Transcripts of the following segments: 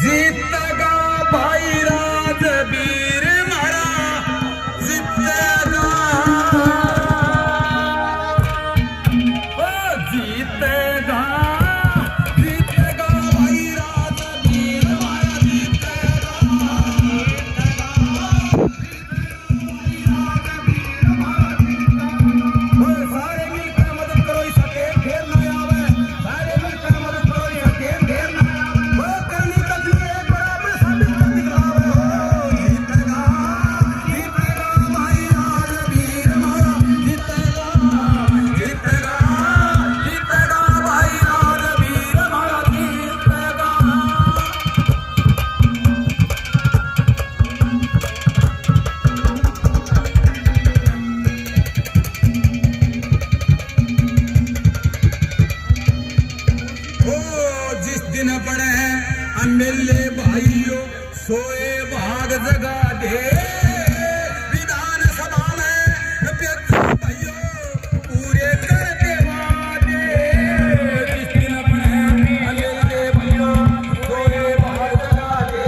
जीतेगा भाई राजवीर मारा जीतेगा जीतेगा जीतेगा भाई राजवीर मारा जीतेगा सारे मिलकर मदद करो इस गेम खेलना आवे सारे मिलकर मदद करो इस गेम खेलना वो करनी कभी एक बराबर साबित कर दिखावे हो जीतेगा जीतेगा भाई राजवीर मारा जीतेगा जीतेगा जीतेगा भाई राजवीर मारा जीतेगा ओ जिस दिन पड़े हैं अमेले भाइयों सोए भाग जगा दे विधान सभा में भाइयों पूरे कर दे वादे जिस दिन पड़े हैं अमेले भाइयों सोए भाग जगा दे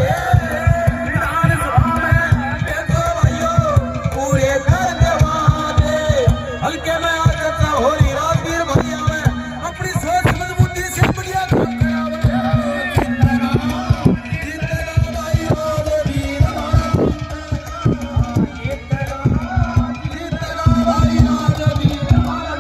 विधान सभा में भाइयों पूरे कर दे वादे हल्के में आकर हो रही राजवीर भैया में अपनी सोच मजबूती से बढ़िया काम करावे जीतेगा जीतेगा भाई राजवीर हमारा जीतेगा जीतेगा भाई राजवीर हमारा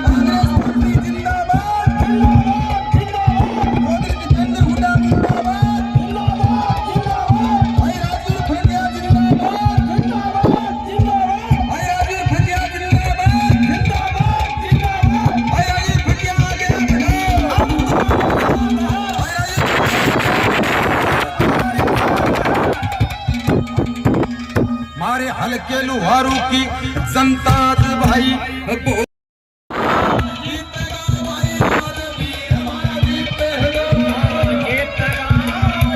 कांग्रेस पार्टी जिंदाबाद जिंदाबाद जिंदाबाद मोदी जितेंद्र हुड्डा जिंदाबाद जिंदाबाद जिंदाबाद भाई राजवीर भटिया जिंदाबाद जिंदाबाद जिंदाबाद भाई राजवीर भटिया जिंदाबाद जिंदाबाद जिंदाबाद भाई राजवीर भटिया आगे मारे हल्के लुहारू की जनता भाई जीतेगा भाई राजवीर हमारा जीतेगा जीतेगा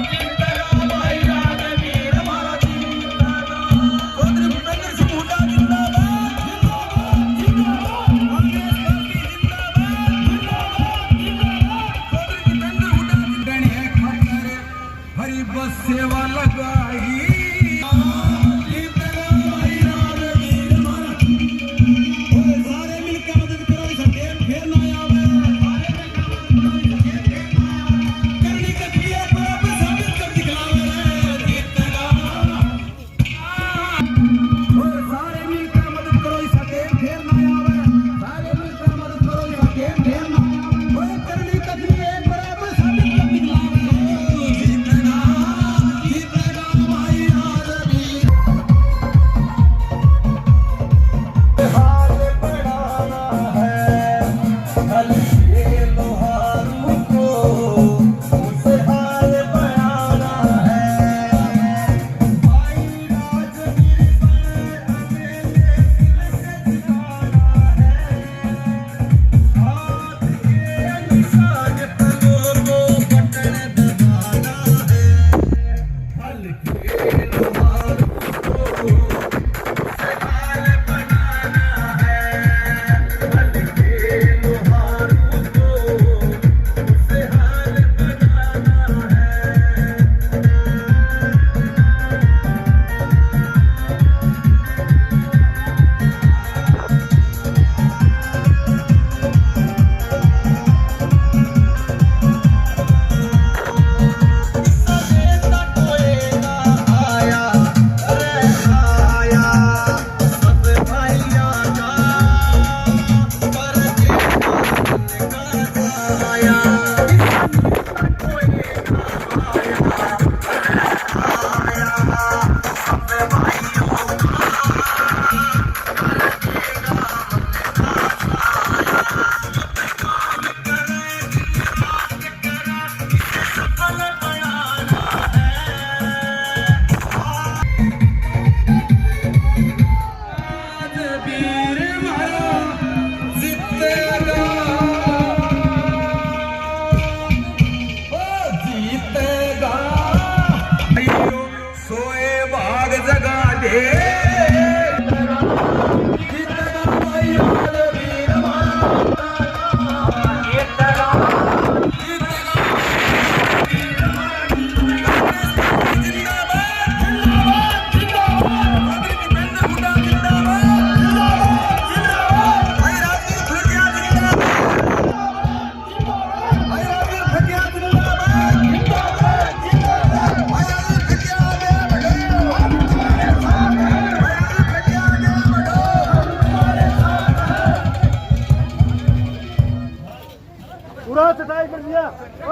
जीतेगा भाई राजवीर हमारा जीतेगा चौधरी भूपेंद्र सिंह हुड्डा जिंदाबाद जिंदाबाद जिंदाबाद कांग्रेस पार्टी जिंदाबाद जिंदाबाद जिंदाबाद चौधरी भूपेंद्र हुड्डा जिंदाबाद है खातिर हरी बस सेवा लगाई जीतेगा भाई राजवीर हमारा सारे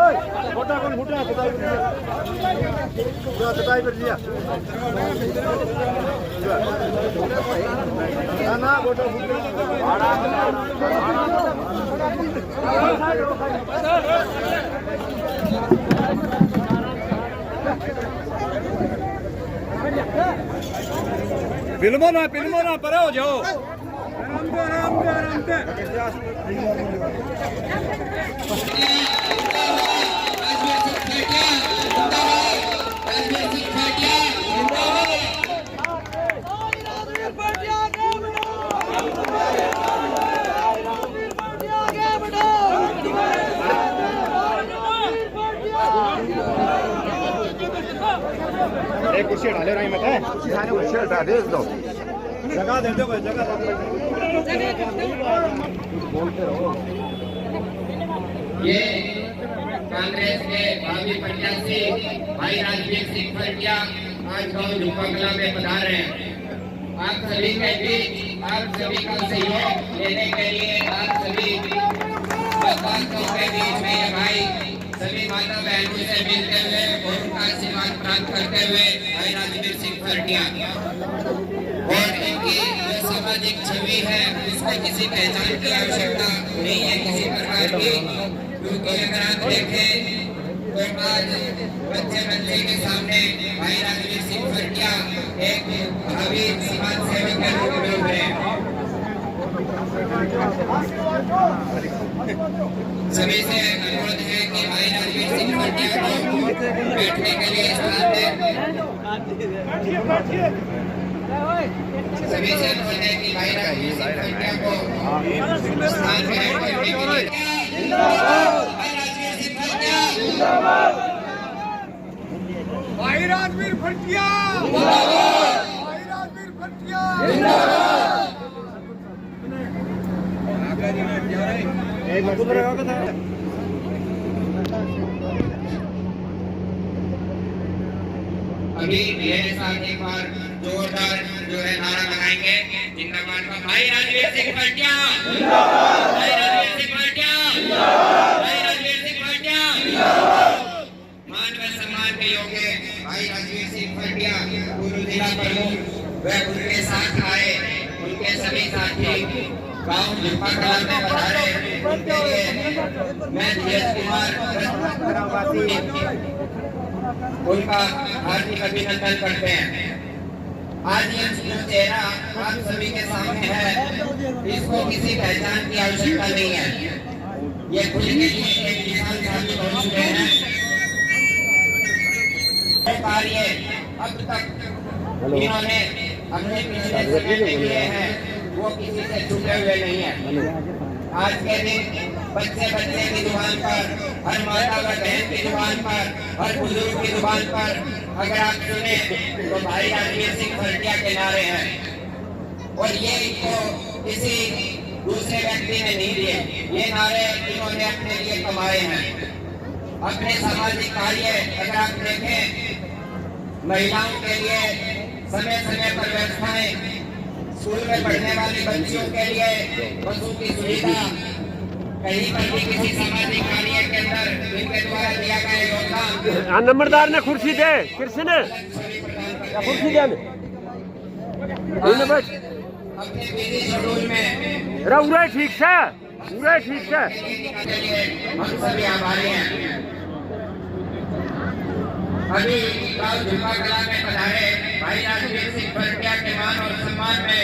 छोटा कौन फुटा सताई कर लिया ना गोटा फिल्मों ना परे हो जाओ एक कुर्सी डाले रही मत है कुर्सी हटा दे दो जगह दे दो जगह बोलते रहो। ये कांग्रेस के भावी प्रत्याशी भाई राजवीर सिंह फरकिया आज गाँव झुम्पा में पधार रहे हैं। आप सभी के बीच आप सभी का सहयोग लेने के लिए आप सभी मतदाताओं के बीच में ये भाई सभी माता बहनों से मिलते हुए और उनका आशीर्वाद प्राप्त करते हुए भाई राजवीर सिंह फरकिया और इनकी जो सामाजिक छवि है उसमें किसी पहचान की आवश्यकता नहीं है किसी प्रकार की, क्योंकि अगर आप देखें तो आज बच्चे के सामने भाई राजवीर सिंह फरकिया एक भावी समाज सेवक के रूप में उभरे। सभी से अनुरोध है कि भाई राजवीर सिंह फरकिया को बैठने के लिए स्थान दें। सभी से अनुरोध है कि भाई राजवीर सिंह फरकिया को स्थान में बैठने के लिए भाई राजवीर फरकिया अभी मेरे साथ एक बार जोरदार जो है नारा लगाएंगे जिंदाबाद का भाई राजवीर सिंह फरकिया, भाई राजवीर सिंह फरकिया, भाई राजवीर सिंह फरकिया। मान व सम्मान के योग्य भाई राजवीर सिंह फरकिया पूर्व जिला प्रमुख व उनके साथ आए उनके सभी साथी गाँव झुम्पा कला में पधारे उनके लिए मैं धीरज कुमार उनका हार्दिक अभिनंदन करते हैं। आज ये जो चेहरा आप सभी के सामने है इसको किसी पहचान की आवश्यकता नहीं है, ये खुद के लिए एक विशाल साबित हो चुके हैं। कार्य अब तक इन्होंने अपने पिछले समय में किए हैं वो किसी से छुपे हुए नहीं है। आज के दिन बच्चे की दुकान पर, हर माता व बहन की दुकान पर, हर बुजुर्ग की दुकान पर अगर आप सुने तो भाई राजवीर सिंह फरकिया के नारे हैं और ये इनको किसी दूसरे व्यक्ति ने नहीं दिए, ये नारे इन्होंने अपने लिए कमाए हैं। अपने सामाजिक कार्य अगर आप देखें महिलाओं के लिए समय पर व्यवस्थाएं, स्कूल में पढ़ने वाली बच्चियों के लिए बसों की सुविधा, कहीं पर भी किसी सामाजिक कार्य के अंदर इनके द्वारा दिया गया योगदान। नंबरदार ने कुर्सी दे कुर्सी दे अपने बिजी शेड्यूल में ठीक है हम सभी आभारी हैं। अभी गाँव झुम्पा कला में पधारे भाई राजवीर सिंह फरकिया के मान और सम्मान में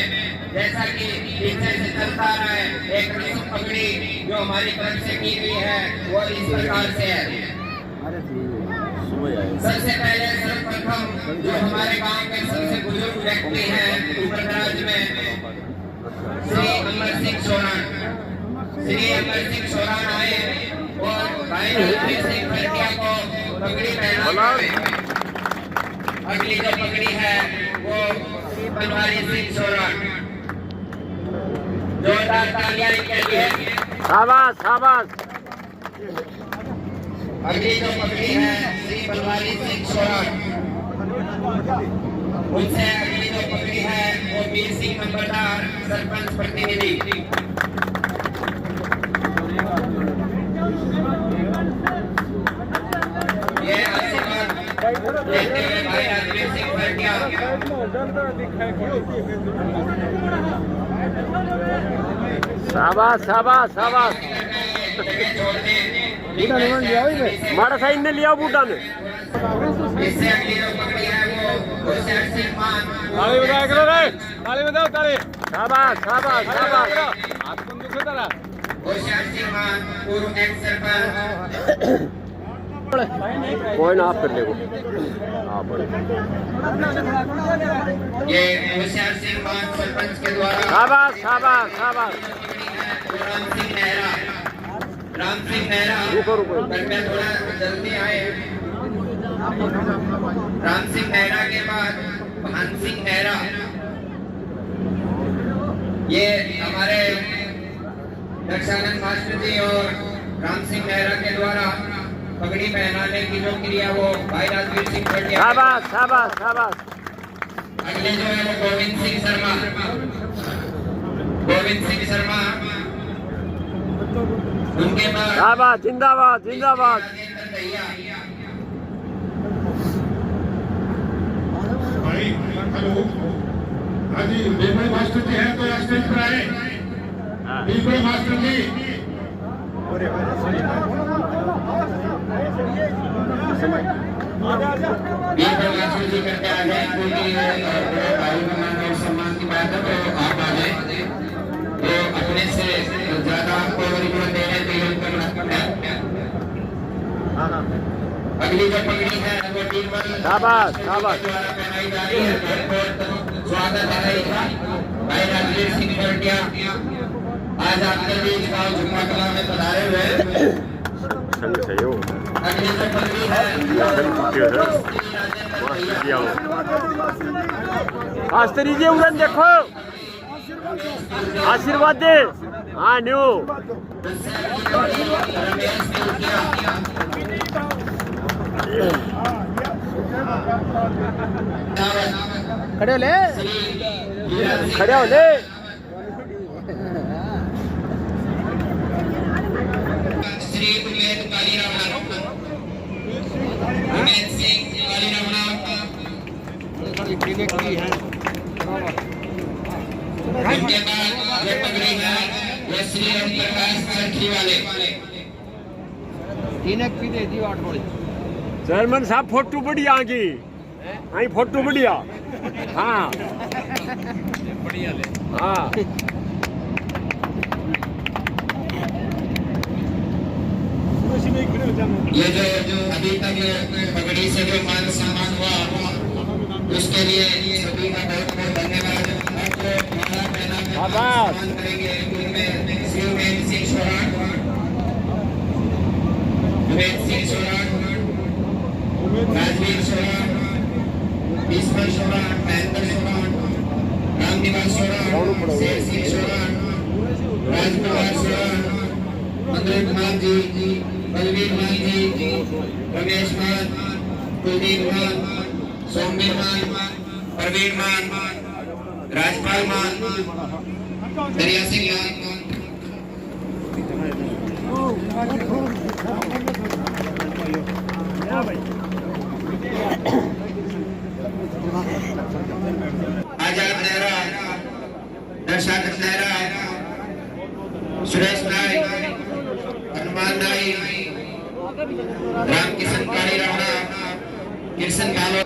जैसा कि पीछे से चलता रहा है एक रस्म पगड़ी जो हमारी तरफ से की गई है वो इस प्रकार से है। सबसे पहले सर्वप्रथम जो हमारे गांव के सबसे बुजुर्ग व्यक्ति हैं उपराज में श्री अमर सिंह सोरान आए और भाई राजवीर सिंह फरकिया को पगड़ी पहना। अगली जो पगड़ी है वो श्री बनवारी सिंह सोरान, जोरदार तालियां इनके लिए। शाबाश। अगली जो पगड़ी है श्री बनवारी सिंह सोरान, उनसे अगली जो पगड़ी है वो वीर सिंह नंबरदार सरपंच प्रतिनिधि। शाबाश शाबाश शाबाश मारा साइन ने लिया बूटा ने इससे अगली जो पकड़ी है वो होशियार सिंह मान ताली बजाओ करो रे, ताली बजाओ ताली। शाबाश शाबाश शाबाश हाथ बंदूक से तारा। होशियार सिंह मान पूर्व एक्स सरपंच कोई ना आप कर ले हाँ बड़े ये होशियार सिंह मान सरपंच के द्वारा शाबाश शाबाश शाबाश राम सिंह नेहरा रुको रुको कृपया थोड़ा जल्दी आए। राम सिंह नेहरा के बाद भान सिंह नेहरा, ये हमारे दक्षानंद मास्टर जी और राम सिंह नेहरा के द्वारा पगड़ी पहनाने की जो क्रिया वो भाई राजवीर सिंह पटिया। शाबाश शाबाश शाबाश अगले जो है वो गोविंद सिंह शर्मा उनके बाद शाबाश जिंदाबाद जिंदाबाद राजेंद्र दहिया। भाई हेलो हाँ जी बेबई मास्टर जी हैं तो स्टेज पर आए। बेबई मास्टर जी बेबई मास्टर जी करके आ जाए क्योंकि भाई बहन और सम्मान की बात है तो आप आ जाए तो अपने से ज्यादा आपको परिचय देने के लिए करना है। अगली जो पगड़ी है वो टीम शाबाश शाबाश द्वारा पहनाई जा रही है। बहुत स्वागत है इसका भाई राजवीर सिंह पटिया आज आपके बीच गाँव झुम्मा कला में पधारे हुए। संग सहयोग अगली जो पगड़ी है मास्टरी जी उड़न देखो आशीर्वाद दे हाँ न्यू खड़े हो ले खड़े हो ले श्री उमेद काली रावणा उमेद सिंह काली रावणा उनके बाद जो पगड़ी है वो श्री राम प्रकाश चरखी वाले। चेयरमैन साहब फोटो बढ़िया आगे आई फोटो बढ़िया हाँ हाँ ये जो अभी तक पगड़ी से जो मान सम्मान हुआ उसके लिए सभी का बहुत बहुत धन्यवाद। आपको माला पहना कर सम्मान करेंगे उनमें श्री उमेद सिंह सोरान, राजवीर सोरान, ईश्वर सोरान, महेंद्र सोरान, रामनिवास सोरान, शेर सिंह सोरान, राजकुमार सोरान, मनोज मान जी, बलवीर मान जी, रमेश मान, कुलदीप मान, सोमवीर मान, प्रवीण मान, राजपाल मान, दरिया सिंह मान। आजाद नेहरा, दर्शाकत नेहरा, सुरेश नाइक, हनुमान नाइक, रामकिशन काली रावणा, किशन कालो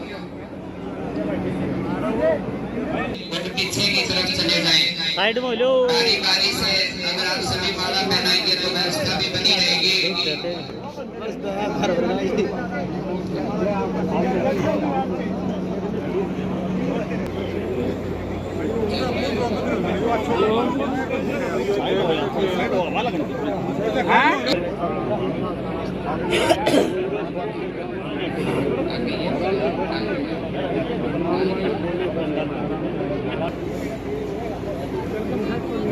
पीछे की तरफ चले जाएं। साइड में लो बारी बारी से अगर आप सभी माला पहनाएंगे तो व्यवस्था भी बनी रहेगी।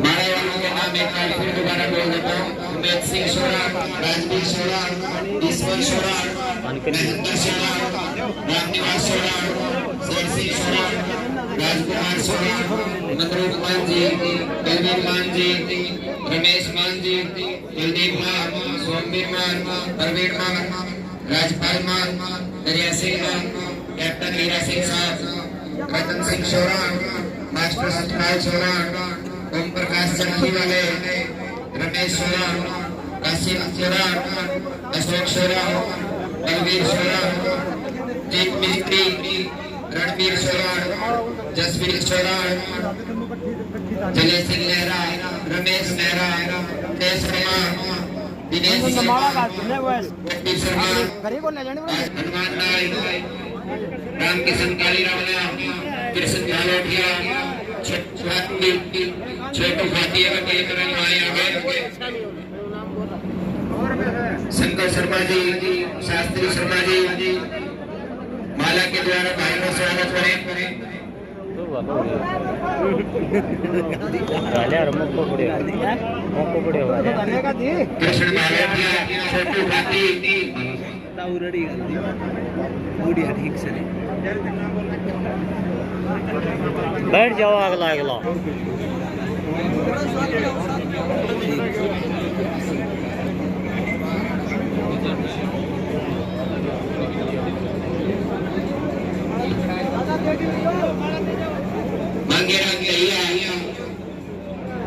मारे वालों के नाम एक बार फिर दोबारा बोल देता हूँ। उमेद सिंह सोरान, राजवीर सोरान, ईश्वर सोरान, महेंद्र सोरान, रामनिवास सोरान, शेर सिंह सोरान, राजकुमार सोरान, मनोज मान जी, बलवीर मान जी, रमेश मान जी, कुलदीप मान, सोमवीर मान, प्रवीण मान, राजपाल मान, दरिया सिंह मान, कैप्टन हीरा सिंह साहब, रतन सिंह शोरा, मास्टर सतपाल शोरा, ओम प्रकाश चरखी वाले, रमेश शोरा, कासिम शोरा, अशोक शोरा, बलवीर शोरा, जीत मिस्त्री, रणवीर शोरा, जसवीर शोरा, जले सिंह नेहरा, रमेश नेहरा, तेज शर्मा, दिनेश शर्मा, कट्टी शर्मा, हनुमान नायक, रामकिशन कालीरावला, कृष्ण झालोटिया, छोटू भाटिया का कार्यक्रम आए आगे, शंकर शर्मा जी, शास्त्री शर्मा जी, माला के द्वारा भाई का स्वागत करें। कृष्ण भालोटिया, छोटू भाटी, बैठ जाओ अगला अगला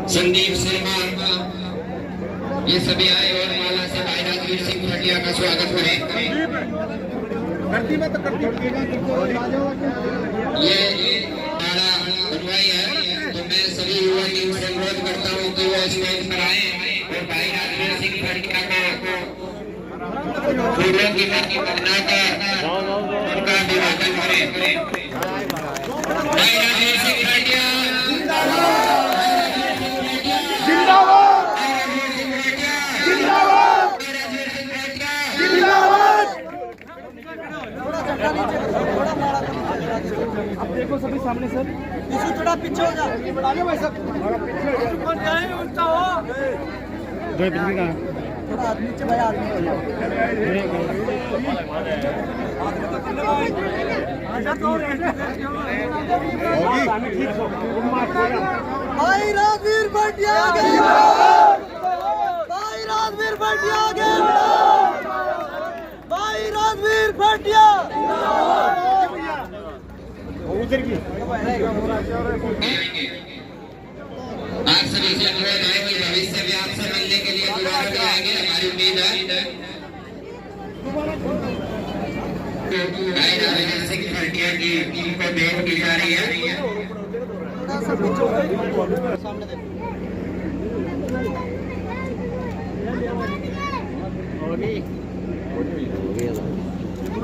संदीप शर्मा, ये सभी आए और माला से भाई राजवीर सिंह खटिया का स्वागत करें। ये माला बनवाई है, तो मैं सभी युवा टीम से अनुरोध करता हूँ कि वो स्टेज पर आए और भाई राजवीर सिंह खटिया को फूलों की माला बनाकर उनका अभिवादन करें। भाई राजवीर सिंह खटिया अब देखो सभी सामने सर, इशू थोड़ा पीछे हो जा, बढ़ा लो भाई सब, कौन जाए उल्टा हो, दो बिजली का थोड़ा आदमी नीचे भाई, आदमी भाई राजवीर भाटिया गए, भाई राजवीर भाटिया गए, भाई राजवीर भाटिया उधर की। आप सभी से अनुरोध है कि भविष्य में आपसे मिलने के लिए दोबारा भी आएंगे, हमारी उम्मीद है। भाई राजवीर सिंह खटिया की टीम को भेंट की जा रही है।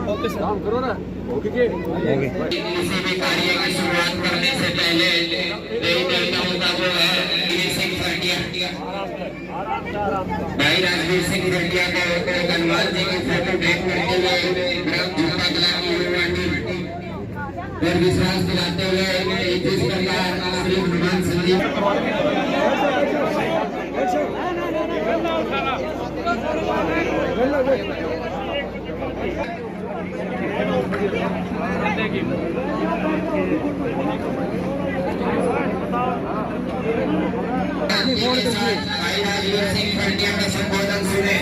ओके सर, काम करो ना। किसी भी कार्य की शुरुआत करने से पहले देवी देवताओं का वो है राजवीर सिंह खटिया, भाई राजवीर सिंह खटिया को हनुमान जी की फोटो भेंट करते हुए ग्राम झुमका कला की युवा टीम और विश्वास दिलाते हुए जिस प्रकार श्री हनुमान संदीप भाई राजवीर सिंह खटिया का संबोधन सुने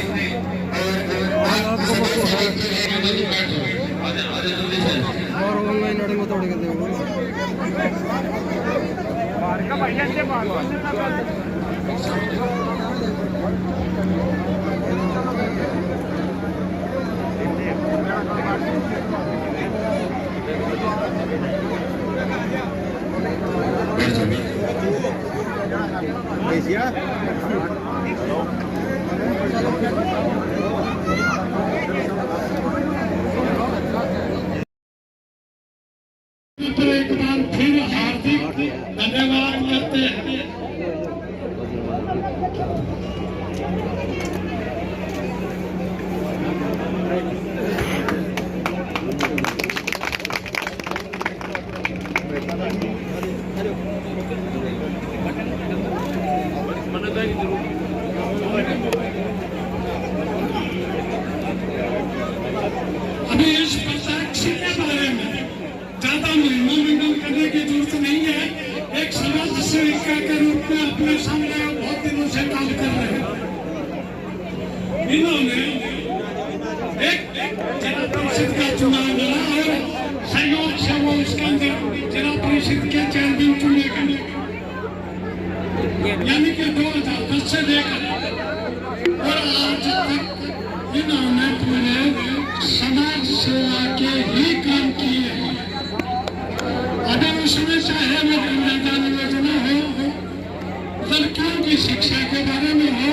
और एक बार फिर हार्दिक धन्यवाद करते हैं। अभी इस प्रत्यक्ष के बारे में ज्यादा मनोरंजन करने की जरूरत नहीं है। एक समाज सेविका के रूप में अपने सामने बहुत दिनों से काम कर रहे हैं। इन्होंने एक जिला परिषद का चुनाव लड़ा और सहयोग से वो के अंदर जिला परिषद के चेयरमैन चुने गए, यानी कि 2010 से लेकर और आज तक इन्होंने पूरे समाज सेवा के ही काम किए हैं। अगर उसमें चाहे वो कन्यादान योजना हो, लड़कियों की शिक्षा के बारे में हो,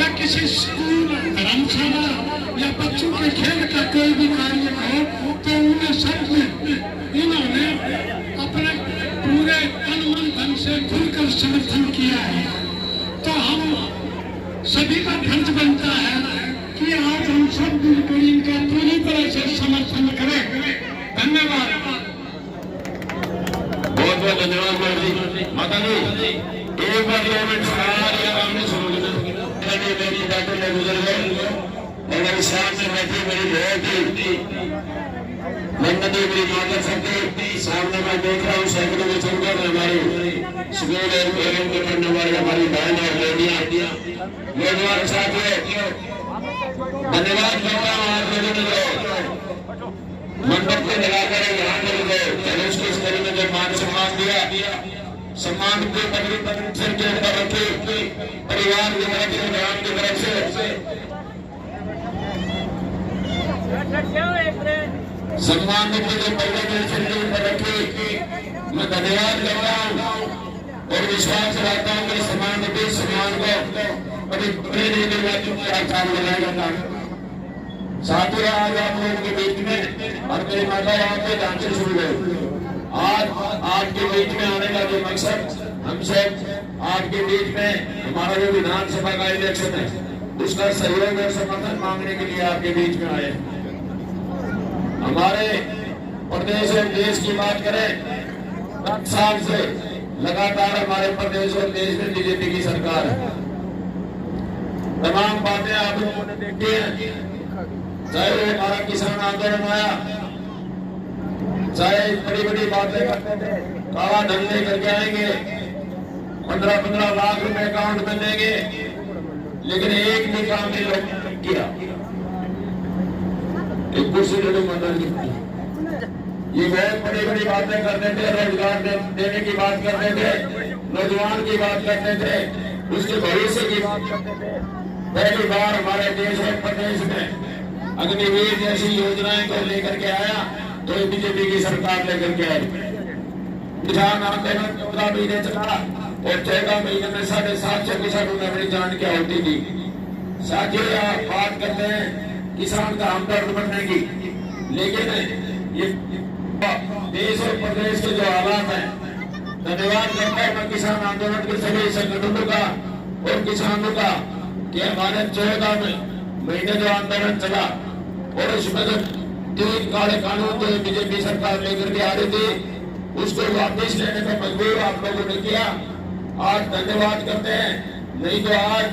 या किसी स्कूल, धर्मशाला या बच्चों के खेल का कोई भी कार्य हो, तो उन्हें सब में इन्होंने अपने पूरे तन मन धन से खुलकर समर्थन किया है। तो हम सभी का फर्ज बनता है कि आज हम सब मिलकर इनका पूरी तरह से समर्थन करें। धन्यवाद। बहुत बहुत धन्यवाद माता जी। एक बार सारे आमने सुनो मेरी डॉक्टर ने गुजर गए और मेरे सामने बैठी मेरी बहुत नंदी मेरी माता सकती सामने मैं देख रहा हूँ सैकड़ों में चलकर हमारी स्कूल एवं के पढ़ने वाली हमारी बहन और बेटियां नौजवान साथियों धन्यवाद करता हूँ। आप लोगों ने जो मंडप को लगाकर यहाँ पर जो उसको इस तरह में जो मान सम्मान दिया, सम्मान को पगड़ी सिर के ऊपर रखे परिवार की तरफ से, ग्राम की तरफ से सम्मान को जो पगड़ी सिर के ऊपर रखे मैं धन्यवाद करता हूँ और विश्वास रखता हूँ कि सम्मान को कभी प्रेरणा देने का काम लगाएगा। साथियों आज आप लोगों के बीच में और मेरी माता यहाँ पे डांसर शुरू हुए। आज के बीच में आने का जो मकसद हम सब आज के बीच में हमारा जो विधानसभा का इलेक्शन है उसका सहयोग और समर्थन मांगने के लिए आपके बीच में आए। हमारे प्रदेश और देश की बात करें, 10 साल से लगातार हमारे प्रदेश और देश में बीजेपी की सरकार है। तमाम बातें आप लोगों ने देखी हैं, चाहे वो हमारा किसान आंदोलन आया, चाहे बड़ी बड़ी बातें करते थे, काला धन लेकर के आएंगे, 15-15 लाख रुपए अकाउंट में देंगे, लेकिन एक भी काम नहीं लोगों ने किया। एक कुर्सी ले लो मंडल की, ये बहुत बड़ी बड़ी बातें करते थे, रोजगार देने की बात करते थे, नौजवान की बात करते थे, उसके भविष्य की बात करते थे। पहली बार हमारे देश और प्रदेश में अग्निवीर जैसी योजनाएं को लेकर के आया तो बीजेपी की सरकार लेकर के आई। किसान आंदोलन 14 महीने चला और 14 महीने में 750 किसानों ने अपनी जान की आहुति दी। साथियों आप बात करते हैं किसान का हमदर्द बनने की, लेकिन ये देश और प्रदेश के जो हालात हैं, धन्यवाद करता है मैं किसान आंदोलन के सभी संगठनों का और किसानों का कि हमारे 14 महीने जो आंदोलन चला और उसमें जो 3 काले कानून जो बीजेपी सरकार लेकर के आ रही थी उसको वापस लेने का मजबूर आप लोगों ने किया। आज धन्यवाद करते हैं, नहीं तो आज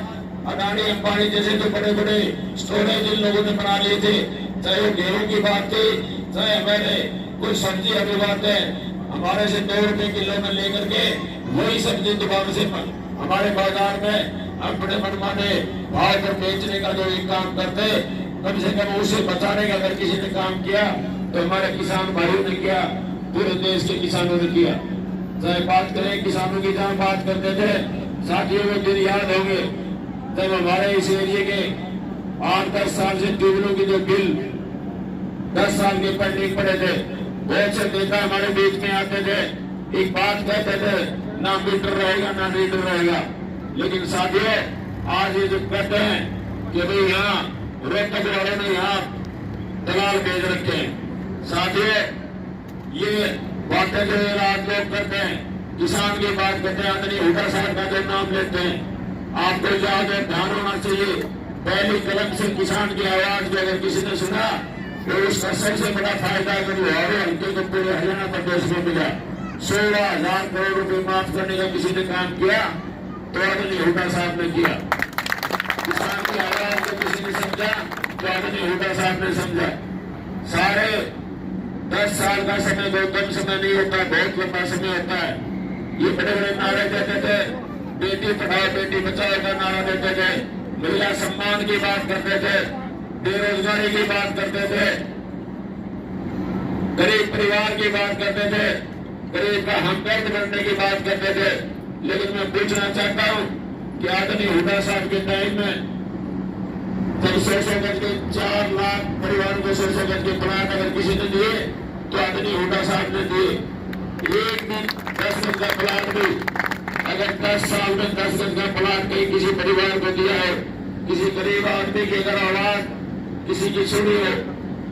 अडानी अंबानी जैसे जो बड़े बड़े स्टोरेज इन लोगों ने बना लिए थे, चाहे वो गेहूं की बात थी, चाहे हमारे कुछ सब्जी अभी बात है हमारे से 2 रुपए किलो में लेकर के वही सब्जी दुकान से हमारे बाजार में अपने मनमाने भाव पर बेचने का जो एक काम करते, कम से कम उसे बचाने का अगर किसी ने काम किया तो हमारे किसान भाइयों ने किया, पूरे देश के किसानों ने किया। चाहे बात करें किसानों की, जहाँ बात करते थे साथियों को दिन याद होंगे तब हमारे इस एरिए के 8-10 साल से ट्यूबवेलों की जो बिल 10 साल के पेंडिंग पड़े थे, बहुत से नेता हमारे बीच में आते थे, एक बात कहते थे ना मीटर रहेगा ना मीटर रहेगा, लेकिन साथियों आज ये जो कहते हैं कि भाई यहाँ रोहतक वालों ने यहाँ दलाल भेज रखे हैं, साथियों ये बातें जो आज लोग करते हैं, किसान की बात करते हैं, आदमी हुडा साहब का जो नाम लेते हैं, आपको याद है ध्यान होना चाहिए, पहली कलम से किसान की आवाज जो अगर किसी ने सुना तो उसका सबसे बड़ा फायदा अगर हमारे हल्के को पूरे हरियाणा प्रदेश में मिला। 16,000 करोड़ रुपए माफ करने का किसी ने काम किया तो आदमी हुडा साहब ने किया। किसान की आवाज को किसी ने समझा तो आदमी हुडा साहब ने समझा। सारे 10 साल का समय बहुत कम समय नहीं होता, बहुत लंबा समय होता है। ये बड़े बड़े नारे कहते थे, बेटी पढ़ाओ बेटी बचाओ का नारा देते थे, महिला सम्मान की बात करते थे, बेरोजगारी की बात करते थे, गरीब परिवार की बात करते थे, गरीब का हमदर्द बनने की बात करते थे। लेकिन मैं पूछना चाहता हूं कि आदमी हुड्डा साहब के टाइम में जब 100 गज के 4 लाख परिवारों को 100 गज के प्लाट अगर किसी ने दिए तो आदमी हुड्डा साहब ने दिए। एक दिन 10 गज का प्लाट भी अगर 10 साल में 10 गज का प्लाट कहीं किसी परिवार को दिया है, किसी गरीब आदमी की अगर आवाज किसी की सुनी हो।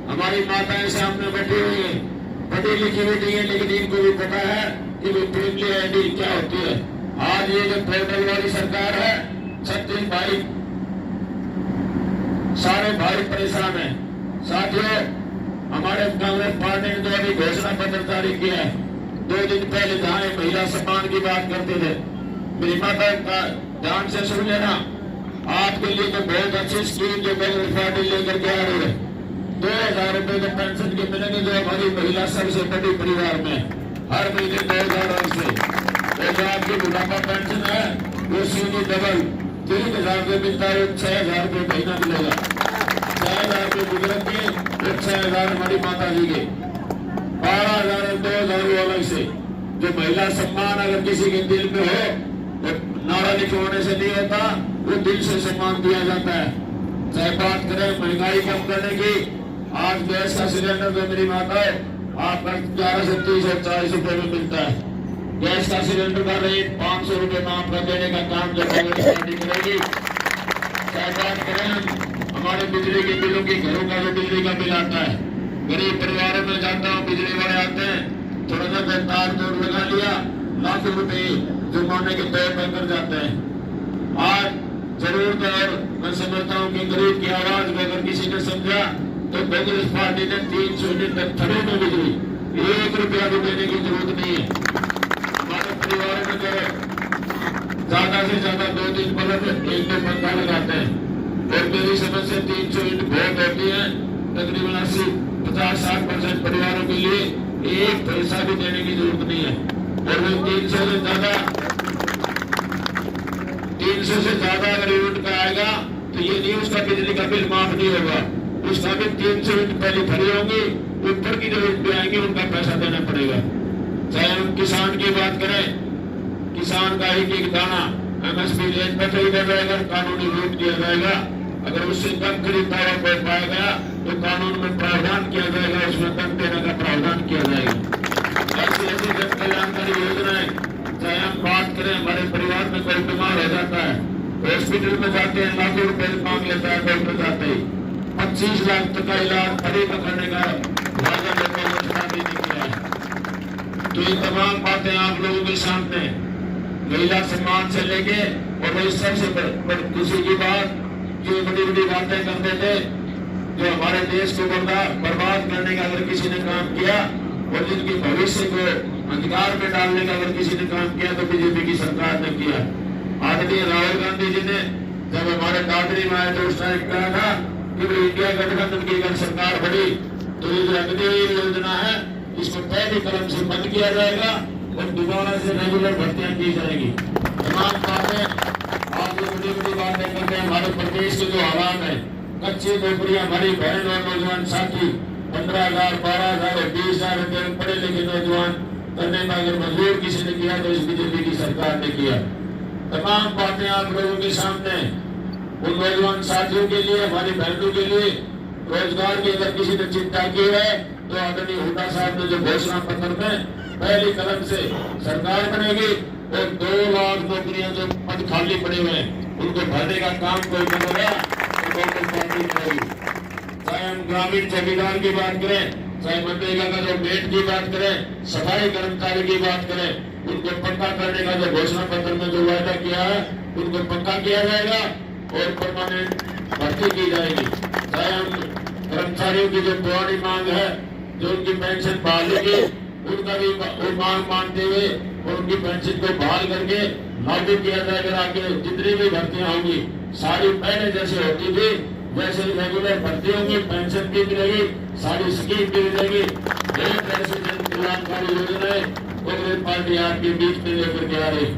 हमारी माताएं सामने बैठी हुई है, पढ़ी लिखी हुई नहीं है, लेकिन इनको भी पता है कि वो फैमिली आईडी क्या होती है। आज ये जो पोर्टल वाली सरकार है, 36 भाई सारे भाई परेशान है। साथियों, हमारे कांग्रेस पार्टी ने तो अभी घोषणा पत्र जारी किया है। 2 दिन पहले जहां महिला सम्मान की बात करते थे, मेरी माता का ध्यान से सुन लेना, आपके लिए तो बहुत अच्छी स्कीम जो कांग्रेस पार्टी लेकर के आ रही है। 2000 रुपए के पेंशन के मिलेंगे जो हमारी महिला सबसे बड़ी परिवार में हर महीने 2000 से। जो आपकी बुढ़ापा पेंशन है वो सीधी डबल 3000 रुपये मिलता है, 6000 रुपये महीना मिलेगा। 6000 रुपये गुजरत के तो 6000 हमारी माता जी के 12,000 और 2,000 अलग से। जो महिला सम्मान अगर किसी के दिल में हो तो नारा लिखवाने से नहीं होता, वो दिल से सम्मान दिया जाता है। चाहे बात करें महंगाई कम करने की, आज गैस का सिलेंडर तो मेरी माता आपका 11 से 30 और 40 रुपए में मिलता है। गैस का सिलेंडर का रेट 500 रुपए माफ कर देने का काम जो कांग्रेस पार्टी करेगी। चाहे बात करें हमारे बिजली के बिलों की, घरों का जो बिजली का बिल आता है, गरीब परिवारों में जाता हूँ, बिजली वाले आते हैं, थोड़ा सा तार तोड़ लगा लिया, लाखों रुपए जुर्माने के तौर पर कर जाते हैं। आज जरूरत है और मैं समझता हूँ कि गरीब की आवाज को अगर किसी ने समझा तो कांग्रेस पार्टी ने 300 यूनिट तक फ्री में बिजली, 1 रुपया भी देने की जरूरत नहीं है। हमारे परिवार में जो ज्यादा से ज्यादा 2-3 बल्ब 1-2 पंखा लगाते हैं और मेरी समझ से 300 यूनिट बहुत होती है। तकरीबन 80-50-60% परिवारों के लिए 1 पैसा भी देने की जरूरत नहीं है। और वो 300 से ज्यादा अगर यूनिट का आएगा तो ये नहीं उसका बिजली का बिल माफ नहीं होगा, उसका भी 300 यूनिट पहले खड़ी होंगी, ऊपर की जो यूनिट आएंगी उनका पैसा देना पड़ेगा। चाहे हम किसान की बात करें, किसान का एक दाना MSP रेट पर खरीदा जाएगा, कानूनी लूट किया जाएगा। अगर उससे कम खरीदता हुआ कोई पाया गया तो कानून में प्रावधान किया जाएगा, उसमें कम देने का प्रावधान किया जाएगा। ऐसी ऐसी जन कल्याणकारी योजनाएं, चाहे हम बात करें हमारे परिवार में कोई बीमार हो जाता है, हॉस्पिटल में जाते हैं, लाखों रुपए मांग लेता है डॉक्टर, जाते ही 25 लाख तक का इलाज फ्री में करने का वादा नहीं किया है। तो ये तमाम बातें आप लोगों के सामने महिला सम्मान से लेके और सबसे दूसरी की बात, जो बड़ी बड़ी बातें करते थे, जो हमारे देश को बर्बाद करने का अगर किसी ने काम किया और जिनके भविष्य को अंधकार में डालने का अगर किसी ने काम किया तो बीजेपी की सरकार ने किया। आदरणीय राहुल गांधी जी ने जब हमारे दादरी में आए तो उस टाइम कहा था कि इंडिया गठबंधन की अगर सरकार बड़ी तो ये जो अग्नि योजना है इसको पहले कदम से बंद किया जाएगा और दोबारा से रेगुलर भर्तियां की जाएगी। तमाम बातें आप जो बड़ी बड़ी बातें करते हैं, हमारे प्रदेश के जो हालात है, कच्ची नौकरियां हमारी बहन और नौजवान साथी 15,000, 12,000 और 20,000 रुपये पढ़े लिखे नौजवान करने का अगर मंजूर किसी ने किया तो इस बीजेपी की सरकार ने किया। तमाम बातें आप लोगों के सामने उन नौजवान साथियों के लिए, हमारी बहनों के लिए रोजगार की अगर किसी ने चिंता की है तो आदरणीय हुड्डा साहब ने जो घोषणा पत्र में पहली कदम से सरकार बनेगी और 2 लाख नौकरियां जो पद खाली पड़े हुए हैं उनको भरने का काम कोई करेगा तो कांग्रेस पार्टी करेगी। चाहे हम ग्रामीण चौकीदार की बात करें, चाहे मनरेगा का जो मेट की बात करें, सफाई कर्मचारी की बात करें, उनको पक्का करने का जो घोषणा पत्र में जो वायदा किया है उनको पक्का किया जाएगा और परमानेंट भर्ती की जाएगी। चाहे हम कर्मचारियों की जो पुरानी मांग है, जो उनकी पेंशन बहाली की, उनका भी मांग मानते हुए और उनकी पेंशन को बहाल करके लागू किया जाएगा। आगे जितनी भी भर्तियां होंगी सारी पहले जैसे होती थी वैसे रेगुलर भर्ती होंगी, पेंशन भी मिलेगी, सारी स्कीम भी मिलेगी। एक ऐसी जन कल्याणकारी योजनाएं कांग्रेस पार्टी आपके बीच में लेकर के आ रही।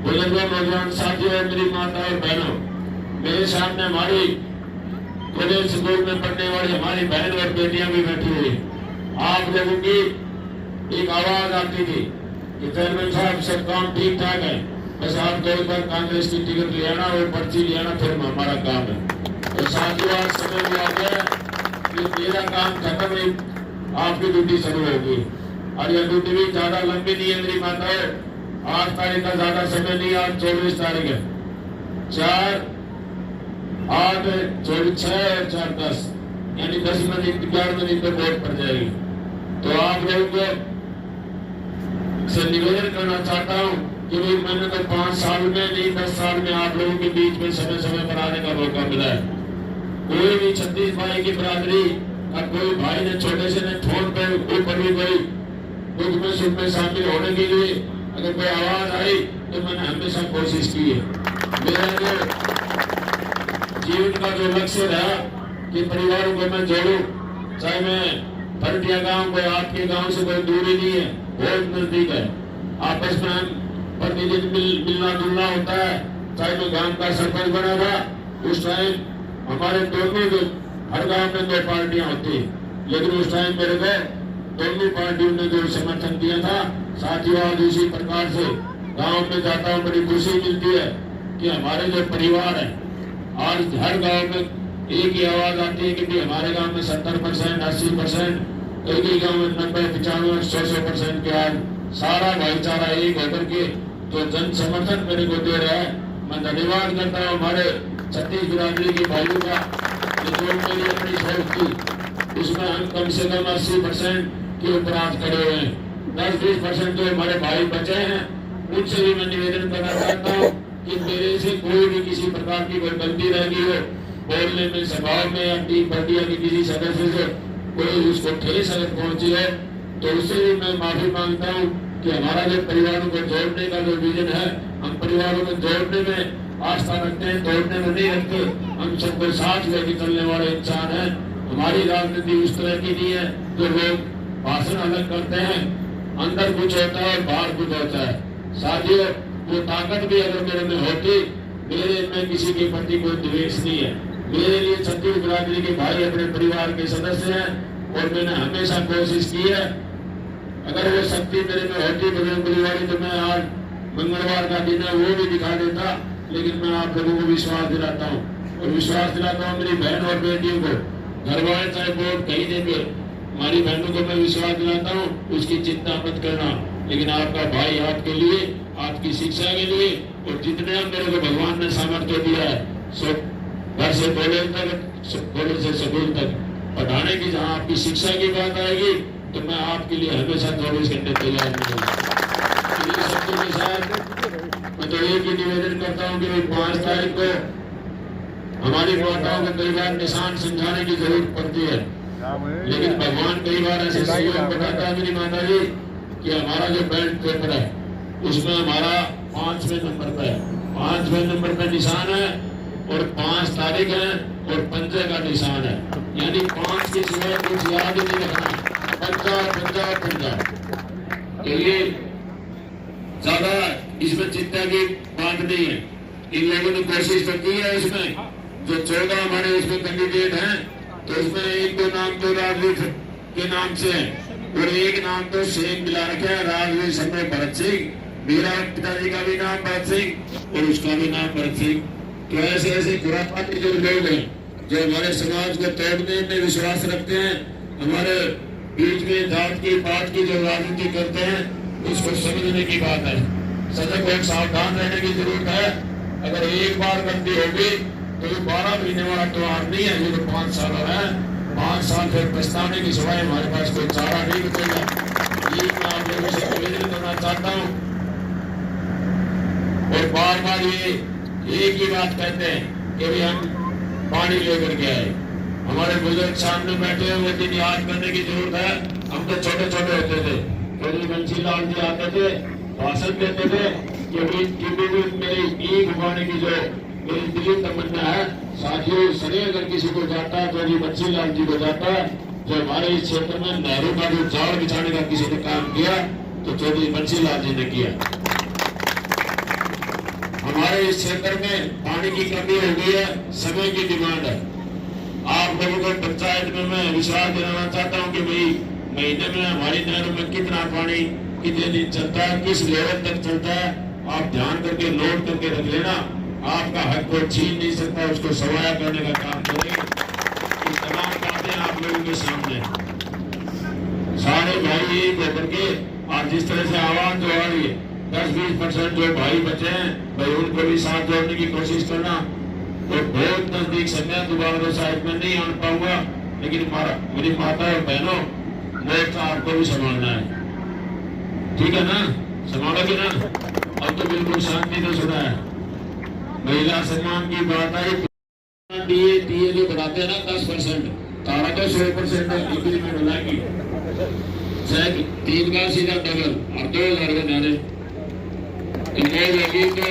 बुजुर्गों, नौजवान साथियों, मेरी माता और बहनों, मेरे सामने हमारी कॉलेज स्कूल में पढ़ने वाली हमारी बहन और बेटियां भी बैठी हुई। आप लोगों की एक आवाज आती थी कि चेयरमैन साहब सब काम ठीक ठाक है, बस आप 2 बार कांग्रेस की टिकट ले आना और पर्ची ले आना, फिर हमारा काम है। और साथियों आज समय में आ गया कि मेरा काम खत्म है, आपकी ड्यूटी शुरू होगी। और यह ड्यूटी भी ज्यादा लंबी नहीं है मेरी माताओं, 8 तारीख का ज्यादा समय नहीं, आज 24 तारीख है, 4, 8, 6 और 4, 10 यानी 10 दिन 11 दिन पे वोट पड़ जाएगी। तो आप लोगों को से निवेदन करना चाहता हूँ कि भाई मैंने तो 5 साल में नहीं 10 साल में आप लोगों के बीच में समय समय पर आने का मौका मिला है। कोई भी 36 भाई की बरादरी का कोई भाई ने छोटे से ने फोन पे ऊपर भी कोई दुख में सुख में शामिल होने के लिए अगर कोई आवाज आई तो मैंने हमेशा कोशिश की है। मेरा जो जीवन का जो लक्ष्य रहा कि परिवारों को मैं जोड़ूं, चाहे मैं भरटिया गांव कोई आपके गांव से कोई दूरी नहीं है, बहुत नजदीक है, आपस में प्रतिदिन मिलना जुलना होता है। चाहे मैं गांव का सरपंच बना था, उस टाइम हमारे दोनों हर गांव में 2 पार्टियां होती, लेकिन उस टाइम मेरे को दोनों पार्टियों ने जो समर्थन दिया था। साथियों आज उसी प्रकार से गांव में जाता हूँ, बड़ी खुशी मिलती है कि हमारे जो परिवार है आज हर गांव में एक ही आवाज आती है कि हमारे गांव में 70%, 80%, एक ही गांव में 90, 95, 100% के आज सारा भाईचारा एक होकर के जो जन समर्थन मेरे को दे रहा है, मैं धन्यवाद करता हूँ हमारे 36 बिरादरी के भाइयों का जो मेरी अपनी सोच थी उसमें हम कम से कम 80% के ऊपर आज खड़े हुए हैं। 10-20% जो हमारे भाई बचे हैं उनसे भी मैं निवेदन करना चाहता हूँ कि मेरे से कोई भी किसी प्रकार की कोई गलती रह गई हो, बोलने में, स्वभाव में या टीम पार्टिया के किसी सदस्य से कोई उसको ठेस अगर पहुंची है तो उससे भी मैं माफी मांगता हूँ कि हमारा जो परिवारों को जोड़ने का जो विजन है, हम परिवारों को जोड़ने में आस्था रखते हैं, तोड़ने में नहीं रखते। हम सबको साथ लेके चलने वाले इंसान हैं। हमारी राजनीति उस तरह की नहीं है जो लोग भाषण अलग करते हैं, अंदर कुछ होता है और बाहर कुछ होता है। साथियों वो ताकत भी अगर मेरे में होती, मेरे में किसी के प्रति कोई द्वेष नहीं है। मेरे लिए 36 बिरादरी के भाई अपने परिवार के सदस्य हैं और मैंने हमेशा कोशिश की है, अगर वो शक्ति मेरे में होती बजरंग परिवार तो मैं आज मंगलवार का दिन है वो भी दिखा देता। लेकिन मैं आप लोगों को विश्वास दिलाता हूँ और विश्वास दिलाता हूँ मेरी बहन और बेटियों को, घर वाले चाहे वोट कहीं देंगे, हमारी बहनों को मैं विश्वास दिलाता हूँ उसकी चिंता मत करना। लेकिन आपका भाई आपके लिए, आपकी शिक्षा के लिए और जितने मेरे को भगवान ने सामर्थ्य दिया है, सो घर से कॉलेज तक, कॉलेज से स्कूल तक पढ़ाने की, जहाँ आपकी शिक्षा की बात आएगी तो मैं आपके लिए हमेशा 24 घंटे तैयार हूँ। शब्दों के साथ मैं तो एक ही निवेदन करता हूँ कि 5 तारीख को हमारी माताओं को कई बार निशान समझाने की जरूरत पड़ती है, लेकिन भगवान कई बार ऐसे सहयोग बताता है मेरी माता जी कि हमारा जो बैलेट पेपर है उसमें हमारा 5वें नंबर पे है, 5वें नंबर पे निशान है और 5 तारीख है और पंजे का निशान है, यानी 5 के सिवाय कुछ याद ही नहीं रखना, पंजा के लिए ज्यादा इसमें चिंता की बात नहीं है। इन लोगों ने कोशिश तो की है, इसमें जो 14 हमारे इसमें कैंडिडेट हैं तो उसमें 1-2 नाम तो राजवीर के नाम से है और एक नाम तो सेम मिला रखा है, राजवीर समय भरत सिंह, मेरा पिताजी का भी नाम भरत सिंह और उसका भी नाम भरत सिंह। तो ऐसे ऐसे खुरापाती जो लोग हैं जो हमारे समाज को तोड़ने में विश्वास रखते हैं, हमारे बीच में जात की पात की जो राजनीति करते हैं उसको समझने की बात है। सजग और सावधान रहने की जरूरत है। अगर एक बार गलती होगी तो ये 12 महीने वाला त्योहार नहीं है, ये तो 5 साल है। 5 साल फिर पछताने की सिवाय हमारे पास कोई चारा नहीं बचेगा। ये मैं आप लोगों से निवेदन करना चाहता हूँ और बार बार ये एक ही बात कहते हैं कि भाई हम पानी लेकर के आए। हमारे बुजुर्ग सामने बैठे हैं, वो दिन याद करने की जरूरत है। हम तो छोटे छोटे होते थे, कभी बंसी लाल जी आते थे, भाषण देते थे कि मेरी ईख उगाने की जो मेरी दिली तमन्ना है। साथियों सरे अगर किसी को जाता है तो जी बंसी लाल जी को जाता है। जो हमारे इस क्षेत्र में नहरों का जो जाल बिछाने का किसी ने काम किया तो चौधरी बंसी लाल जी ने किया। हमारे इस क्षेत्र में पानी की कमी हो गई है, समय की डिमांड है। आप लोगों को पंचायत में मैं विश्वास दिलाना चाहता हूं कि भाई महीने में हमारी नहरों में कितना पानी कितने दिन चलता है, किस लेवल तक चलता है, आप ध्यान करके नोट करके रख लेना। आपका हक को छीन नहीं सकता, उसको सवाया करने का काम करें। ये तमाम बातें आप लोगों के सामने सारे भाई एक होकर के आज जिस तरह से आवाज जो आ रही है 10-20% जो भाई बचे हैं भाई उनको भी साथ जोड़ने की कोशिश करना। तो बहुत नजदीक समय दोबारा तो शायद मैं नहीं आन पाऊंगा, लेकिन मेरी माता और बहनों मोर्चा आपको भी संभालना है, ठीक है ना? संभालोगे ना? अब तो बिल्कुल शांति से सुना है। महिला सम्मान की बात आई, टीए जो बढ़ाते हैं ना 10%, तारा तो 100% इंक्रीमेंट लाएगी, 3 का सीधा डबल और 2000 का नारे लगी तो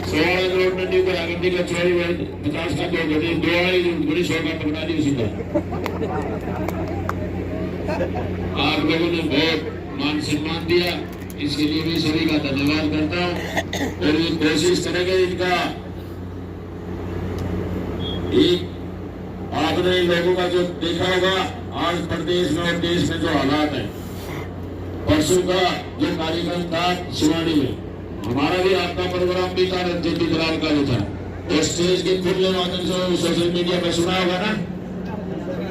16 करोड़ मंडी को आगंदी का 50 का 2 घटे 2 बड़ी 100 का पकड़ा दी उसी का। आप लोगों ने बहुत मान सम्मान दिया, इसके लिए भी सभी का धन्यवाद करता हूँ। और ये कोशिश करेंगे इनका एक आपने लोगों का जो देखा होगा आज प्रदेश में और देश में जो हालात है, परसों का जो कार्यक्रम था शिवानी में, हमारा भी आपका प्रोग्राम भी था, जेपी दलाल का भी था, तो स्टेज के खुले माध्यम से सोशल मीडिया पर सुना होगा ना,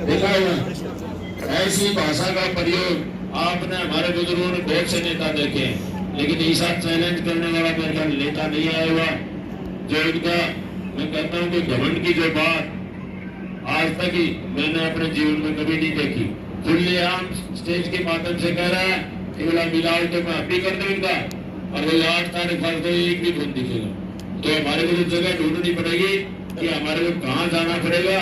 देखा होगा। ऐसी भाषा का प्रयोग आपने हमारे बुजुर्गों ने बहुत से नेता देखे, लेकिन ऐसा चैलेंज करने वाला मेरे ख्याल नेता नहीं आया हुआ जो इनका, मैं कहता हूँ कि घमंड की जो बात आज तक ही मैंने अपने जीवन में कभी नहीं देखी। खुलेआम स्टेज के माध्यम से कह रहा है कि बोला मिलाओ तो मैं अभी कर दूं इनका, और वो 8 तारीख पर तो एक भी बंद दिखेगा। तो हमारे को जगह ढूंढनी पड़ेगी कि हमारे को कहाँ जाना पड़ेगा।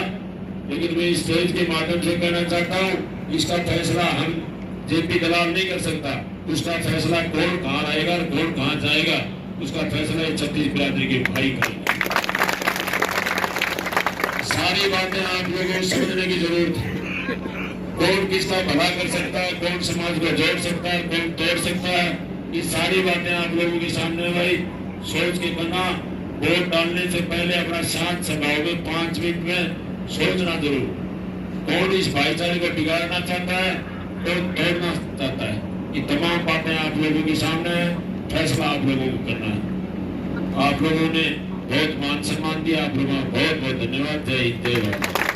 लेकिन मैं इस स्टेज के माध्यम से कहना चाहता हूँ, इसका फैसला हम जेपी दलाल नहीं कर सकता, उसका फैसला कौन कहाँ आएगा और कौन कहाँ जाएगा, उसका फैसला 36 बिरादरी के भाई करेंगे। सारी बातें आप लोगों को समझने की जरूरत है। कौन किसका भला कर सकता है, कौन समाज को जोड़ सकता है, कौन तोड़ सकता है, ये सारी बातें आप लोगों के सामने भाई सोच के करना। वोट डालने से पहले अपना शांत स्वभाव में 5 मिनट में सोचना जरूर, कौन इस भाईचारे को बिगाड़ना चाहता है, कौन तोड़ना चाहता है। ये तमाम बातें आप लोगों के सामने है, फैसला आप लोगों को करना है। आप लोगों ने बहुत मान सम्मान दिया, आप लोगों का बहुत बहुत धन्यवाद। जय हिंद, जय भारत।